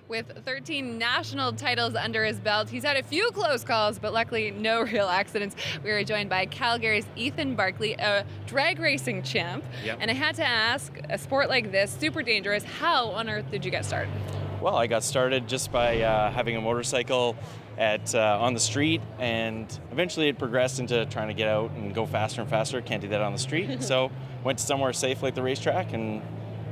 With 13 national titles under his belt, he's had a few close calls, but luckily no real accidents. We are joined by Calgary's Ethan Barkley, a drag racing champ. Yep. And I had to ask, a sport like this, super dangerous, how on earth did you get started? Well, I got started just by having a motorcycle on the street, and eventually it progressed into trying to get out and go faster and faster. Can't do that on the street, so went somewhere safe like the racetrack, and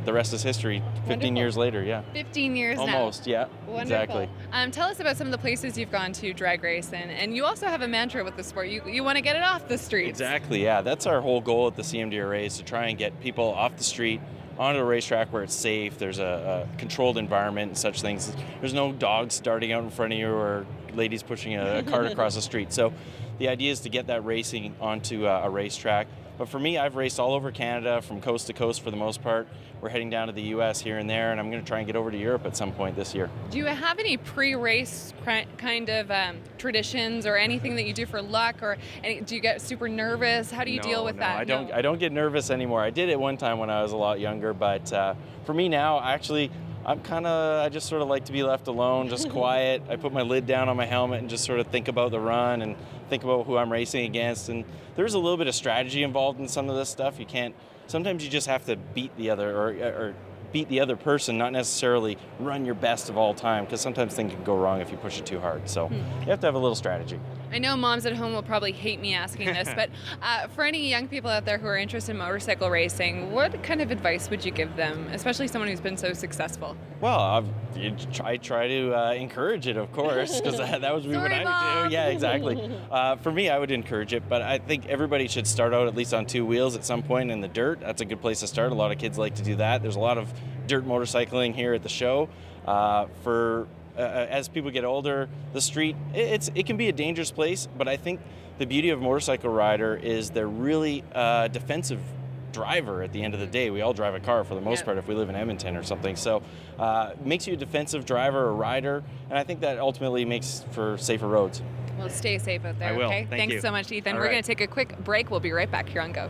the rest is history. 15 Wonderful. years later, yeah. 15 years Almost, now. yeah. Wonderful. Exactly. Tell us about some of the places you've gone to drag racing, and you also have a mantra with the sport. You want to get it off the streets. Exactly, yeah. That's our whole goal at the CMDRA, is to try and get people off the street onto a racetrack where it's safe. There's a controlled environment and such things. There's no dogs darting out in front of you or ladies pushing a cart across the street. So the idea is to get that racing onto a racetrack. But for me, I've raced all over Canada from coast to coast for the most part. We're heading down to the U.S. here and there, and I'm going to try and get over to Europe at some point this year. Do you have any pre-race kind of traditions or anything that you do for luck, or do you get super nervous? How do you deal with that? I don't get nervous anymore. I did it one time when I was a lot younger, but for me now, actually, I just sort of like to be left alone, just quiet. I put my lid down on my helmet and just sort of think about the run and think about who I'm racing against. And there's a little bit of strategy involved in some of this stuff. Sometimes you just have to beat the other or beat the other person, not necessarily run your best of all time, because sometimes things can go wrong if you push it too hard. So you have to have a little strategy. I know moms at home will probably hate me asking this, but for any young people out there who are interested in motorcycle racing, what kind of advice would you give them, especially someone who's been so successful? Well, I try to encourage it, of course, because that would be what I would do. Yeah, exactly. For me, I would encourage it, but I think everybody should start out at least on two wheels at some point in the dirt. That's a good place to start. A lot of kids like to do that. There's a lot of dirt motorcycling here at the show. As people get older, the street, it can be a dangerous place, but I think the beauty of a motorcycle rider is they're really defensive driver at the end of the day. We all drive a car for the most part if we live in Edmonton or something. So it makes you a defensive driver or rider, and I think that ultimately makes for safer roads. Well, stay safe out there. I will. Okay? Thanks you. so much, Ethan. All We're right. going to take a quick break. We'll be right back here on Go.